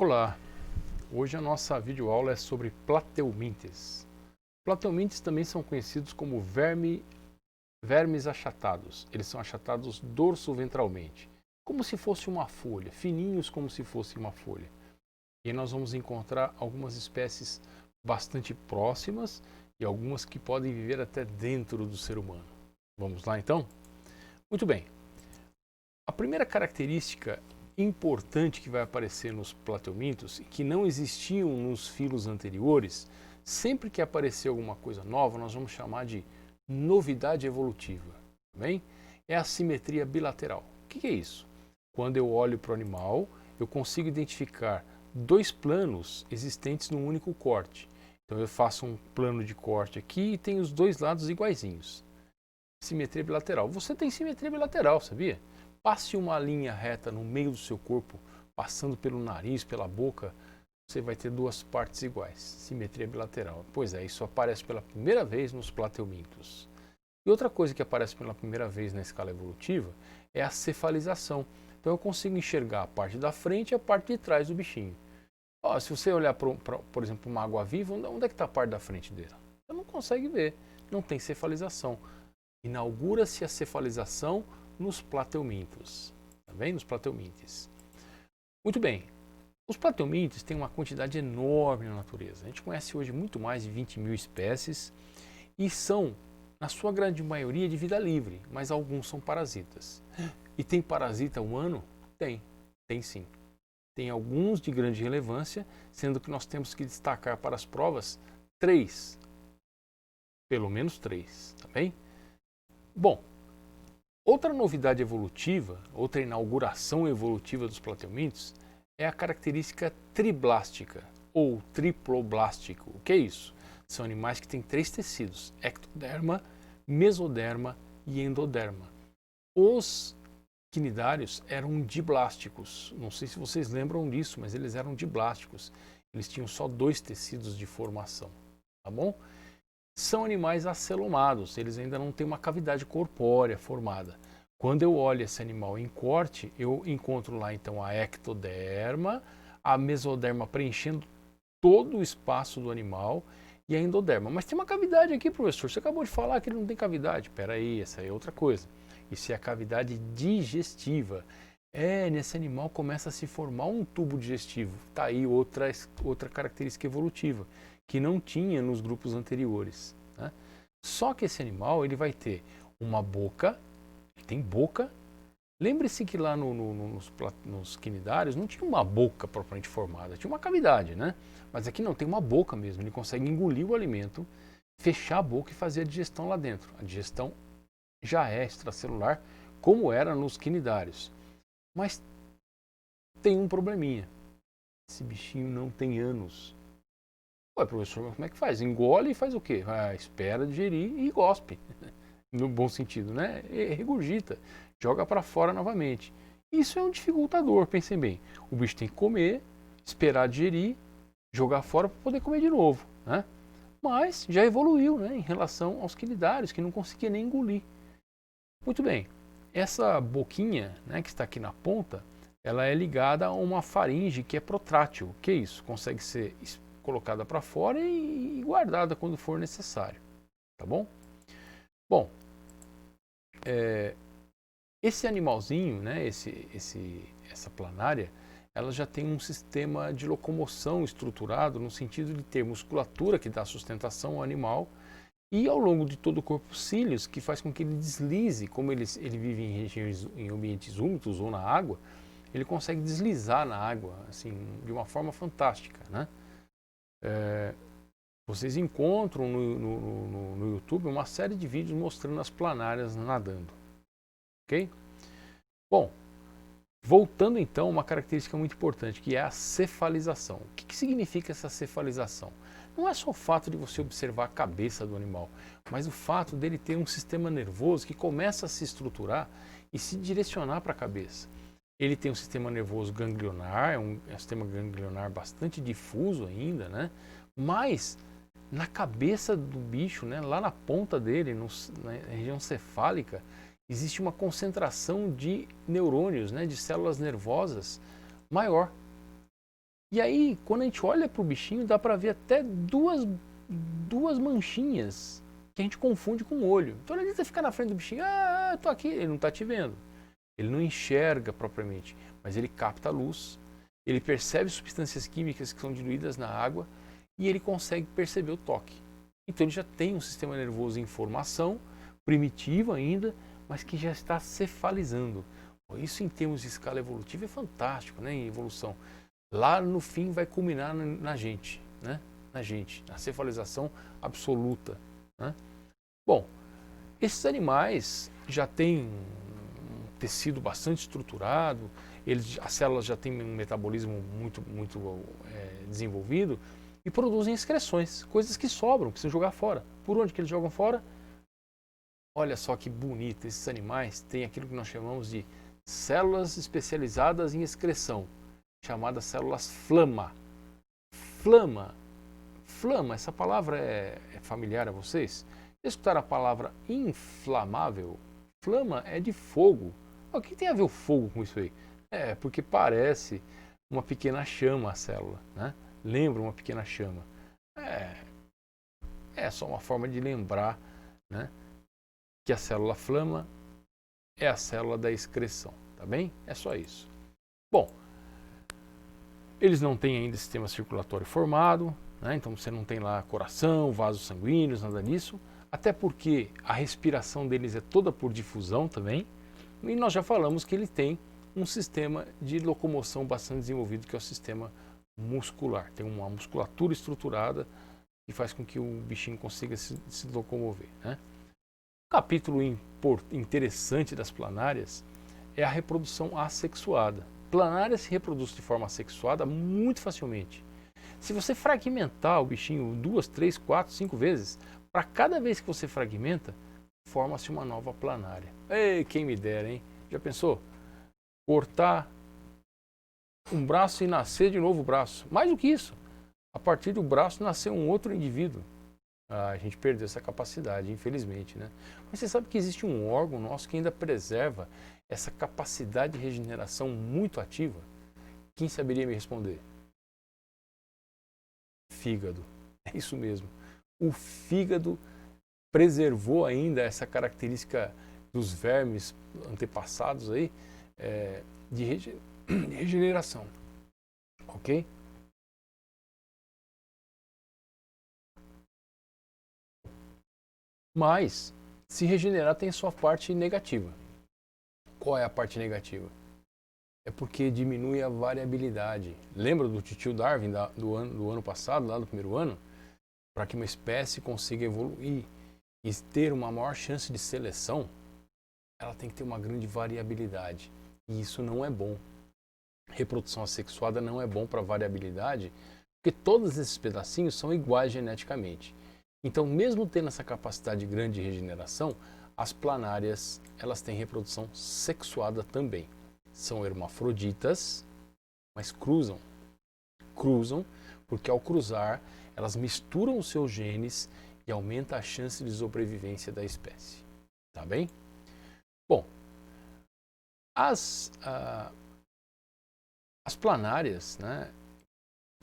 Olá! Hoje a nossa videoaula é sobre plateumintes. Plateumintes também são conhecidos como vermes achatados. Eles são achatados dorso-ventralmente, como se fosse uma folha, fininhos como se fosse uma folha. E nós vamos encontrar algumas espécies bastante próximas e algumas que podem viver até dentro do ser humano. Vamos lá então? Muito bem. A primeira característica importante que vai aparecer nos plateumintos e que não existiam nos filos anteriores, sempre que aparecer alguma coisa nova, nós vamos chamar de novidade evolutiva. Tá bem? É a simetria bilateral. O que é isso? Quando eu olho para o animal, eu consigo identificar dois planos existentes num único corte. Então eu faço um plano de corte aqui e tem os dois lados iguaizinhos. Simetria bilateral. Você tem simetria bilateral, sabia? Passe uma linha reta no meio do seu corpo, passando pelo nariz, pela boca, você vai ter duas partes iguais. Simetria bilateral. Pois é, isso aparece pela primeira vez nos plateumintos. E outra coisa que aparece pela primeira vez na escala evolutiva é a cefalização. Então eu consigo enxergar a parte da frente e a parte de trás do bichinho. Ó, se você olhar, por exemplo, uma água-viva, onde é que está a parte da frente dela? Você não consegue ver, não tem cefalização. Inaugura-se a cefalização nos plateumintos, tá bem? Nos plateumintes. Muito bem, os plateumintes têm uma quantidade enorme na natureza. A gente conhece hoje muito mais de 20 mil espécies e são, na sua grande maioria, de vida livre, mas alguns são parasitas. E tem parasita humano? Tem sim. Tem alguns de grande relevância, sendo que nós temos que destacar para as provas 3, pelo menos 3, tá bem? Bom, outra novidade evolutiva, outra inauguração evolutiva dos plateumintos é a característica triblástica ou triploblástico. O que é isso? São animais que têm 3 tecidos: ectoderma, mesoderma e endoderma. Os quinidários eram diblásticos. Não sei se vocês lembram disso, mas eles eram diblásticos. Eles tinham só 2 tecidos de formação, tá bom? São animais acelomados, eles ainda não têm uma cavidade corpórea formada. Quando eu olho esse animal em corte, eu encontro lá então a ectoderma, a mesoderma preenchendo todo o espaço do animal e a endoderma. Mas tem uma cavidade aqui, professor, você acabou de falar que ele não tem cavidade. Espera aí, essa é outra coisa. Isso é a cavidade digestiva. Nesse animal começa a se formar um tubo digestivo. Está aí outra característica evolutiva, que não tinha nos grupos anteriores. Né? Só que esse animal ele vai ter uma boca, ele tem boca. Lembre-se que lá nos quinidários não tinha uma boca propriamente formada, tinha uma cavidade, né? Mas aqui não, tem uma boca mesmo, ele consegue engolir o alimento, fechar a boca e fazer a digestão lá dentro. A digestão já é extracelular, como era nos quinidários. Mas tem um probleminha, esse bichinho não tem ânus. Ué, professor, mas como é que faz? Engole e faz o quê? Espera digerir e gospe. No bom sentido, né? E regurgita, joga para fora novamente. Isso é um dificultador, pensem bem. O bicho tem que comer, esperar digerir, jogar fora para poder comer de novo, né? Mas já evoluiu, né, em relação aos quinidários, que não conseguia nem engolir. Muito bem, essa boquinha, né, que está aqui na ponta, ela é ligada a uma faringe que é protrátil. O que é isso? Consegue ser colocada para fora e guardada quando for necessário, tá bom? Bom, esse animalzinho, né, essa planária, ela já tem um sistema de locomoção estruturado no sentido de ter musculatura que dá sustentação ao animal e ao longo de todo o corpo cílios que faz com que ele deslize, como ele vive em ambientes úmidos ou na água, ele consegue deslizar na água assim de uma forma fantástica, né? Vocês encontram no YouTube uma série de vídeos mostrando as planárias nadando, ok? Bom, voltando então a uma característica muito importante, que é a cefalização. O que significa essa cefalização? Não é só o fato de você observar a cabeça do animal, mas o fato dele ter um sistema nervoso que começa a se estruturar e se direcionar para a cabeça. Ele tem um sistema nervoso ganglionar, é um sistema ganglionar bastante difuso ainda, né? Mas na cabeça do bicho, né, lá na ponta dele, na região cefálica, existe uma concentração de neurônios, né, de células nervosas maior. E aí, quando a gente olha para o bichinho, dá para ver até duas manchinhas que a gente confunde com o olho. Então, não adianta ficar na frente do bichinho, tô aqui, ele não está te vendo. Ele não enxerga propriamente, mas ele capta a luz, ele percebe substâncias químicas que são diluídas na água e ele consegue perceber o toque. Então ele já tem um sistema nervoso em formação, primitivo ainda, mas que já está cefalizando. Isso em termos de escala evolutiva é fantástico, né? Em evolução. Lá no fim vai culminar na gente, né? Na cefalização absoluta, né? Bom, esses animais já têm um tecido bastante estruturado, as células já têm um metabolismo muito desenvolvido e produzem excreções, coisas que sobram, precisam jogar fora. Por onde que eles jogam fora? Olha só que bonito, esses animais têm aquilo que nós chamamos de células especializadas em excreção, chamadas células flama. Flama, essa palavra é familiar a vocês? Escutar a palavra inflamável? Flama é de fogo. O que tem a ver o fogo com isso aí? É porque parece uma pequena chama a célula, né? Lembra uma pequena chama. É só uma forma de lembrar, né, que a célula flama é a célula da excreção, tá bem? É só isso. Bom, eles não têm ainda sistema circulatório formado, né? Então você não tem lá coração, vasos sanguíneos, nada disso, até porque a respiração deles é toda por difusão também, e nós já falamos que ele tem um sistema de locomoção bastante desenvolvido, que é o sistema muscular. Tem uma musculatura estruturada que faz com que o bichinho consiga se locomover, né? Um capítulo interessante das planárias é a reprodução assexuada. Planária se reproduz de forma assexuada muito facilmente. Se você fragmentar o bichinho 2, 3, 4, 5 vezes, para cada vez que você fragmenta, forma-se uma nova planária. Ei, quem me dera, hein? Já pensou? Cortar um braço e nascer de novo o braço. Mais do que isso, a partir do braço nascer um outro indivíduo. A gente perdeu essa capacidade, infelizmente, né? Mas você sabe que existe um órgão nosso que ainda preserva essa capacidade de regeneração muito ativa? Quem saberia me responder? Fígado. É isso mesmo. O fígado preservou ainda essa característica dos vermes antepassados aí, de regeneração, ok? Mas se regenerar tem sua parte negativa. Qual é a parte negativa? É porque diminui a variabilidade. Lembra do tio Darwin do ano passado, lá do primeiro ano? Para que uma espécie consiga evoluir e ter uma maior chance de seleção, ela tem que ter uma grande variabilidade. E isso não é bom. Reprodução assexuada não é bom para variabilidade, porque todos esses pedacinhos são iguais geneticamente. Então, mesmo tendo essa capacidade grande de regeneração, as planárias elas têm reprodução sexuada também. São hermafroditas, mas cruzam. Cruzam porque ao cruzar, elas misturam os seus genes e aumenta a chance de sobrevivência da espécie. Tá bem? Bom, as planárias, né,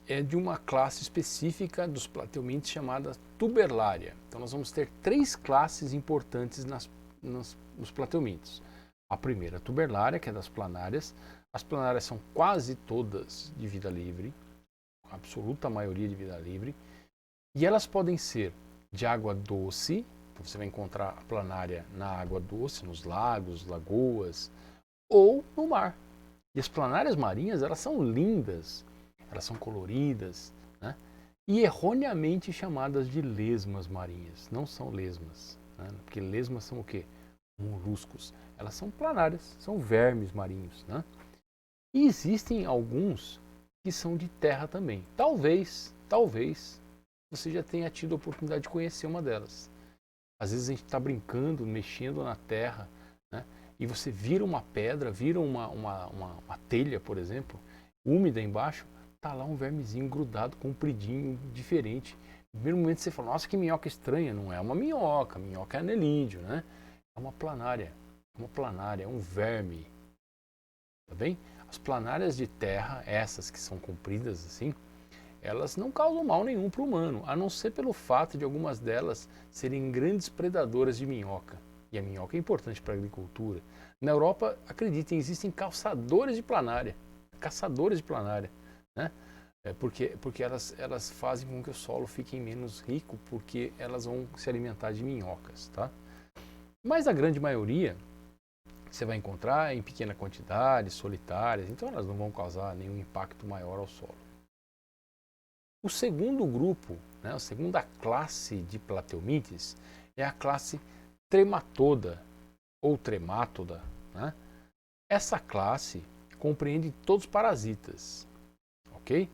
é de uma classe específica dos plateumintes chamada tuberlária. Então nós vamos ter 3 classes importantes nos plateumintos. A primeira, a tuberlária, que é das planárias. As planárias são quase todas de vida livre, a absoluta maioria de vida livre, e elas podem ser de água doce. Então você vai encontrar a planária na água doce, nos lagos, lagoas, ou no mar. E as planárias marinhas, elas são lindas, elas são coloridas, né? E erroneamente chamadas de lesmas marinhas. Não são lesmas, né? Porque lesmas são o quê? Moluscos. Elas são planárias, são vermes marinhos, né? E existem alguns que são de terra também. Talvez você já tenha tido a oportunidade de conhecer uma delas. Às vezes a gente está brincando, mexendo na terra, né? E você vira uma pedra, vira uma telha, por exemplo, úmida embaixo, tá lá um vermezinho grudado, compridinho, diferente. No primeiro momento você fala, nossa, que minhoca estranha. Não é uma minhoca é anelídeo, né? É uma planária, é um verme. tá bem? As planárias de terra, essas que são compridas assim, elas não causam mal nenhum para o humano, a não ser pelo fato de algumas delas serem grandes predadoras de minhoca. E a minhoca é importante para a agricultura. Na Europa, acreditem, existem caçadores de planária, né? Porque elas fazem com que o solo fique menos rico, porque elas vão se alimentar de minhocas, tá? Mas a grande maioria você vai encontrar em pequena quantidade, solitárias, então elas não vão causar nenhum impacto maior ao solo. O segundo grupo, né, a segunda classe de plateumintes é a classe trematoda ou tremátoda, né? Essa classe compreende todos os parasitas, ok?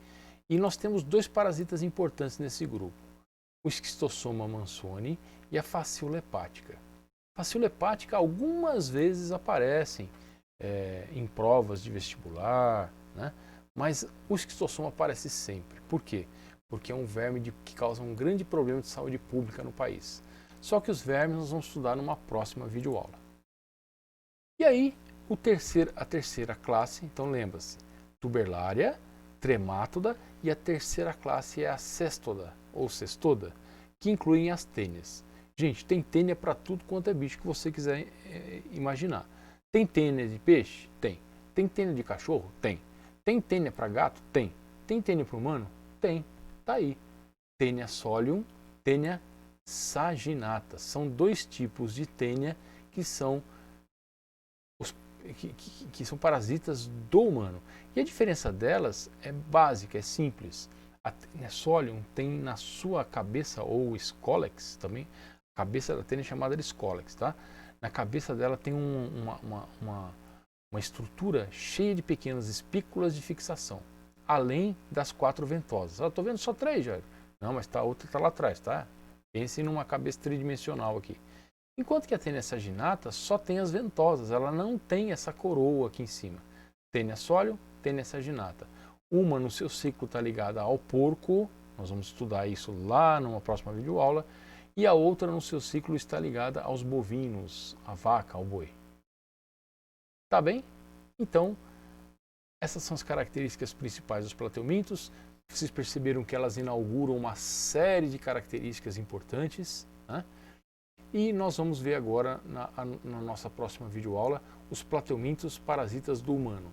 E nós temos dois parasitas importantes nesse grupo, o Schistosoma mansoni e a Facíola hepática. A Facíola hepática algumas vezes aparecem em provas de vestibular, né? Mas o Schistosoma aparece sempre. Por quê? Porque é um verme que causa um grande problema de saúde pública no país. Só que os vermes nós vamos estudar numa próxima videoaula. E aí, a terceira classe, então lembra-se, tuberlária, tremátoda, e a terceira classe é a cestoda, ou cestoda, que incluem as tênias. Gente, tem tênia para tudo quanto é bicho que você quiser imaginar. Tem tênia de peixe? Tem. Tem tênia de cachorro? Tem. Tem tênia para gato? Tem. Tem tênia para humano? Tem. Tá aí. Tênia solium, tênia saginata. São dois tipos de tênia que são que são parasitas do humano. E a diferença delas é básica, é simples. A tênia solium tem na sua cabeça, ou scolex também, a cabeça da tênia é chamada de scolex, tá? Na cabeça dela tem uma estrutura cheia de pequenas espículas de fixação, além das 4 ventosas. Eu estou vendo só 3, Jair. Não, mas outra está lá atrás, tá? Pense numa cabeça tridimensional aqui. Enquanto que a tênia saginata só tem as ventosas, ela não tem essa coroa aqui em cima. Tênia solium, tênia saginata. Uma no seu ciclo está ligada ao porco, nós vamos estudar isso lá numa próxima videoaula, e a outra no seu ciclo está ligada aos bovinos, à vaca, ao boi. Tá bem? Então, essas são as características principais dos plateumintos. Vocês perceberam que elas inauguram uma série de características importantes, né? E nós vamos ver agora, na nossa próxima videoaula, os plateumintos parasitas do humano.